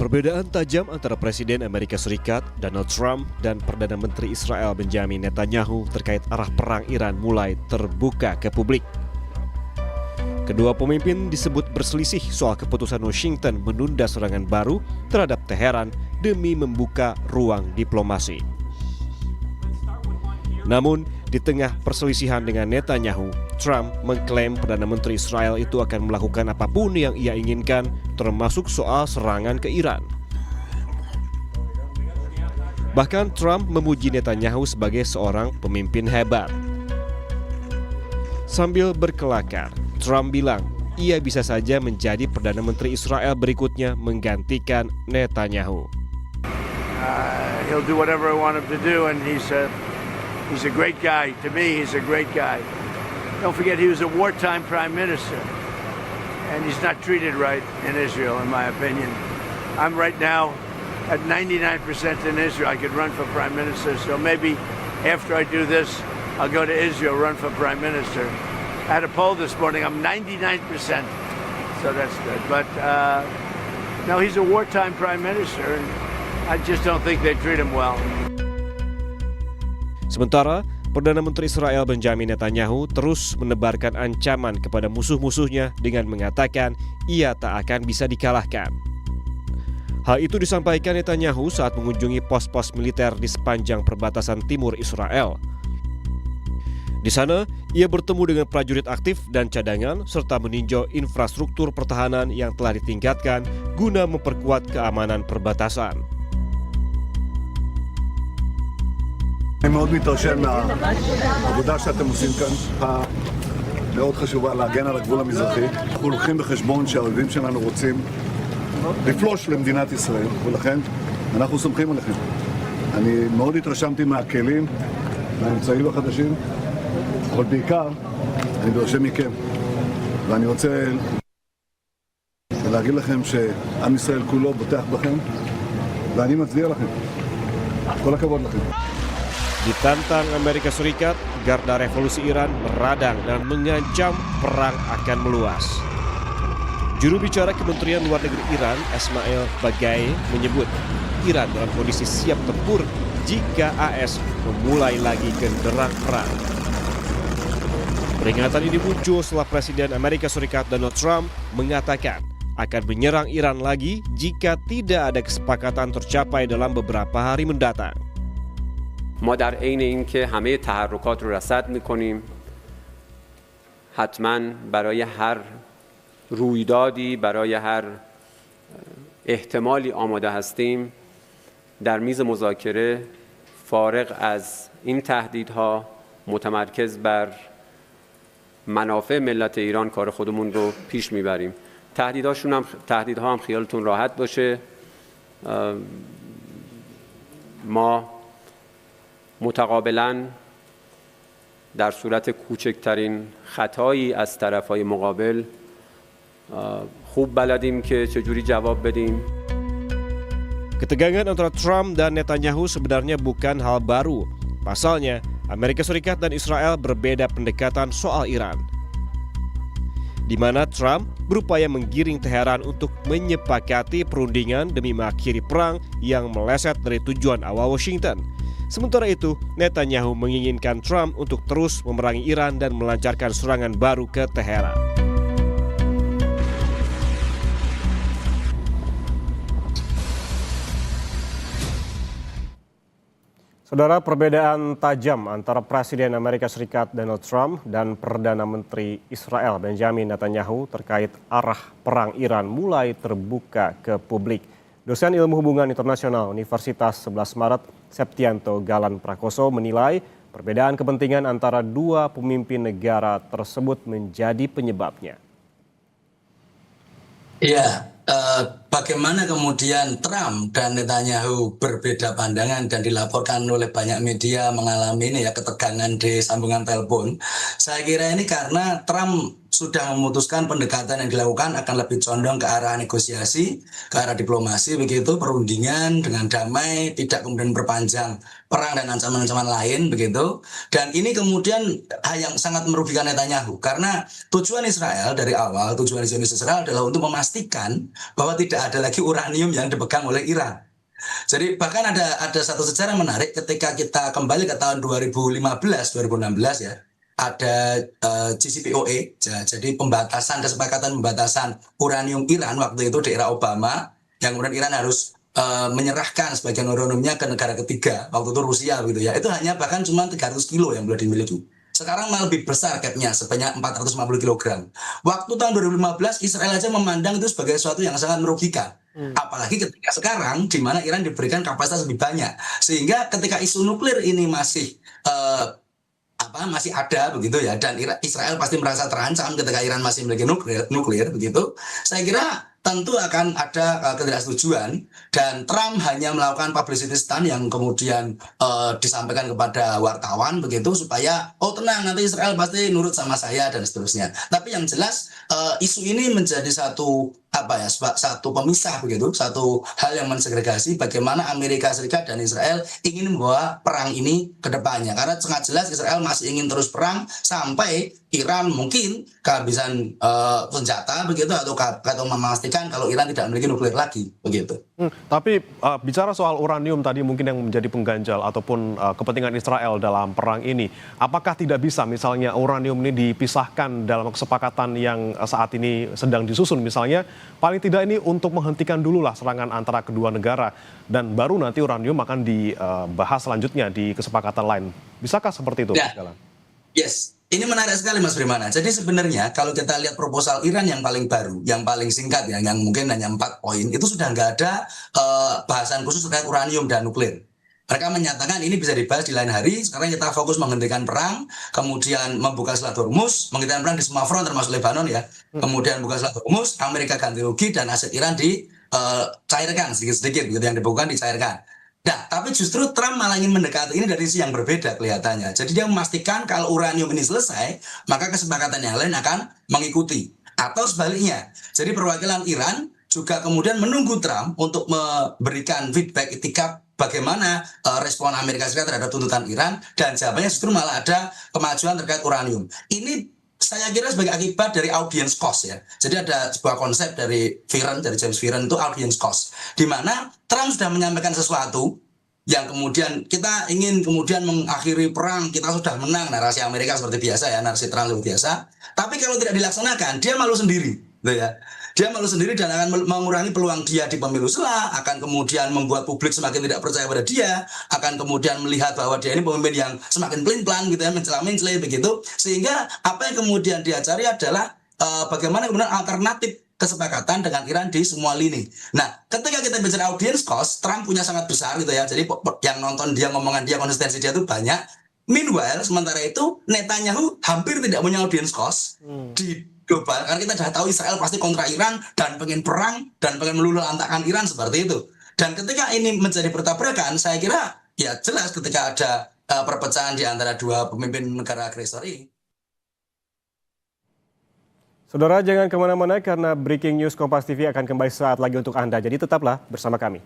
Perbedaan tajam antara Presiden Amerika Serikat Donald Trump dan Perdana Menteri Israel Benjamin Netanyahu terkait arah perang Iran mulai terbuka ke publik. Kedua pemimpin disebut berselisih soal keputusan Washington menunda serangan baru terhadap Teheran demi membuka ruang diplomasi. Namun, di tengah perselisihan dengan Netanyahu, Trump mengklaim Perdana Menteri Israel itu akan melakukan apapun yang ia inginkan, termasuk soal serangan ke Iran. Bahkan Trump memuji Netanyahu sebagai seorang pemimpin hebat. Sambil berkelakar, Trump bilang ia bisa saja menjadi Perdana Menteri Israel berikutnya menggantikan Netanyahu. He'll do whatever I want him to do, and he's a great guy. To me, he's a great guy. Don't forget, he was a wartime prime minister, and he's not treated right in Israel, in my opinion. I'm right now at 99% in Israel. I could run for prime minister, so maybe after I do this, I'll go to Israel, run for prime minister. I had a poll this morning. I'm 99%, so that's good. But no, he's a wartime prime minister, and I just don't think they treat him well. Sementara, Perdana Menteri Israel Benjamin Netanyahu terus menebarkan ancaman kepada musuh-musuhnya dengan mengatakan ia tak akan bisa dikalahkan. Hal itu disampaikan Netanyahu saat mengunjungi pos-pos militer di sepanjang perbatasan timur Israel. Di sana, ia bertemu dengan prajurit aktif dan cadangan serta meninjau infrastruktur pertahanan yang telah ditingkatkan guna memperkuat keamanan perbatasan. אני מאוד מתרשם מהעבודה שאתם עושים כאן, מאוד חשובה להגן על הגבול המזרחי. אנחנו לוקחים בחשבון שהאויבים שלנו רוצים לפלוש למדינת ישראל, ולכן אנחנו סומכים עליכם. אני מאוד התרשמתי מהכלים, מהאמצעים החדשים, אבל בעיקר אני דורשם מכם. ואני רוצה להגיד לכם שעם ישראל כולו בוטח בכם, ואני מצדיע לכם. כל הכבוד לכם. Ditantang Amerika Serikat, Garda Revolusi Iran meradang dan mengancam perang akan meluas. Juru bicara Kementerian Luar Negeri Iran, Ismail Baqai, menyebut Iran dalam kondisi siap tempur jika AS memulai lagi genderang perang. Peringatan ini muncul setelah Presiden Amerika Serikat Donald Trump mengatakan akan menyerang Iran lagi jika tidak ada kesepakatan tercapai dalam beberapa hari mendatang. ما در عین اینکه همه تحرکات رو رصد می‌کنیم حتما برای هر رویدادی برای هر احتمالی آماده هستیم در میز مذاکره فارغ از این تهدیدها متمرکز بر منافع ملت ایران کار خودمون رو پیش میبریم. تهدیدها هم خیالتون راحت باشه. ما متقابلاً در صورت کوچکترین خطایی از طرفهای مقابل خوب بلدیم که چجوری جواب بدیم. Ketegangan antara Trump dan Netanyahu sebenarnya bukan hal baru. Pasalnya, Amerika Serikat dan Israel berbeda pendekatan soal Iran, di mana Trump berupaya menggiring Teheran untuk menyepakati perundingan demi mengakhiri perang yang meleset dari tujuan awal Washington. Sementara itu, Netanyahu menginginkan Trump untuk terus memerangi Iran dan melancarkan serangan baru ke Teheran. Saudara, perbedaan tajam antara Presiden Amerika Serikat Donald Trump dan Perdana Menteri Israel Benjamin Netanyahu terkait arah perang Iran mulai terbuka ke publik. Dosen Ilmu Hubungan Internasional Universitas 11 Maret, Septianto Galan Prakoso menilai perbedaan kepentingan antara dua pemimpin negara tersebut menjadi penyebabnya. Ya, bagaimana kemudian Trump dan Netanyahu berbeda pandangan dan dilaporkan oleh banyak media mengalami ini ya ketegangan di sambungan telepon. Saya kira ini karena Trump sudah memutuskan pendekatan yang dilakukan akan lebih condong ke arah negosiasi, ke arah diplomasi begitu, perundingan dengan damai, tidak kemudian berpanjang perang dan ancaman-ancaman lain begitu. Dan ini kemudian hal yang sangat merugikan Netanyahu karena tujuan Israel dari awal, tujuan Zionis Israel adalah untuk memastikan bahwa tidak ada lagi uranium yang dipegang oleh Iran. Jadi bahkan ada satu sejarah menarik ketika kita kembali ke tahun 2015-2016 ya. Ada JCPOA, jadi kesepakatan pembatasan uranium Iran waktu itu di era Obama, yang kemudian Iran harus menyerahkan sebagian uraniumnya ke negara ketiga, waktu itu Rusia gitu ya. Itu hanya bahkan cuma 300 kilo yang boleh dimiliki. Sekarang malah lebih besar gapnya, sebanyak 450 kg. Waktu tahun 2015 Israel aja memandang itu sebagai sesuatu yang sangat merugikan. Apalagi ketika sekarang di mana Iran diberikan kapasitas lebih banyak. Sehingga ketika isu nuklir ini masih masih ada begitu ya, dan Israel pasti merasa terancam ketika Iran masih memiliki nuklir begitu. Saya kira tentu akan ada ketidaksetujuan, dan Trump hanya melakukan publicity stunt yang kemudian disampaikan kepada wartawan begitu supaya tenang, nanti Israel pasti nurut sama saya dan seterusnya. Tapi yang jelas isu ini menjadi satu pemisah begitu, satu hal yang mensegregasi bagaimana Amerika Serikat dan Israel ingin membawa perang ini ke depannya. Karena sangat jelas Israel masih ingin terus perang sampai Iran mungkin kehabisan senjata begitu, atau memastikan kalau Iran tidak memiliki nuklir lagi begitu. Tapi bicara soal uranium tadi mungkin yang menjadi pengganjal ataupun kepentingan Israel dalam perang ini, apakah tidak bisa misalnya uranium ini dipisahkan dalam kesepakatan yang saat ini sedang disusun, misalnya paling tidak ini untuk menghentikan dululah serangan antara kedua negara, dan baru nanti uranium akan dibahas selanjutnya di kesepakatan lain. Bisakah seperti itu? Ya. Yes. Ini menarik sekali Mas Brimana. Jadi sebenarnya kalau kita lihat proposal Iran yang paling baru, yang paling singkat ya, yang mungkin hanya 4 poin, itu sudah nggak ada bahasan khusus terkait uranium dan nuklir. Mereka menyatakan ini bisa dibahas di lain hari, sekarang kita fokus menghentikan perang, kemudian membuka Selat Hormuz, menghentikan perang di semua front termasuk Lebanon ya, kemudian buka Selat Hormuz, Amerika ganti rugi, dan aset Iran dicairkan sedikit-sedikit, gitu, yang dibukukan dicairkan. Nah, tapi justru Trump malah ingin mendekati ini dari sisi yang berbeda kelihatannya. Jadi dia memastikan kalau uranium ini selesai, maka kesepakatan yang lain akan mengikuti. Atau sebaliknya, jadi perwakilan Iran juga kemudian menunggu Trump untuk memberikan feedback etika bagaimana respon Amerika Serikat terhadap tuntutan Iran, dan jawabannya justru malah ada kemajuan terkait uranium. Ini saya kira sebagai akibat dari audience cost ya. Jadi ada sebuah konsep dari James Fearon itu audience cost, di mana Trump sudah menyampaikan sesuatu yang kemudian kita ingin kemudian mengakhiri perang, kita sudah menang, narasi Amerika seperti biasa ya, narasi Trump seperti biasa. Tapi kalau tidak dilaksanakan, dia malu sendiri, gitu ya. Dia malu sendiri dan akan mengurangi peluang dia di pemilu setelah, akan kemudian membuat publik semakin tidak percaya pada dia, akan kemudian melihat bahwa dia ini pemimpin yang semakin pelin-pelan gitu ya, mencela-mencela begitu. Sehingga apa yang kemudian dia cari adalah bagaimana kemudian alternatif kesepakatan dengan Iran di semua lini. Nah, ketika kita bicara audience cost, Trump punya sangat besar gitu ya. Jadi yang nonton dia, ngomongan dia, konsistensi dia itu banyak. Meanwhile, sementara itu Netanyahu hampir tidak punya audience cost di global, karena kita sudah tahu Israel pasti kontra Iran dan pengen perang dan pengen meluluh-lantakkan Iran seperti itu. Dan ketika ini menjadi bertabrakan, saya kira ya jelas ketika ada perpecahan di antara dua pemimpin negara agresor ini. Saudara, jangan kemana-mana karena Breaking News Kompas TV akan kembali saat lagi untuk Anda. Jadi tetaplah bersama kami.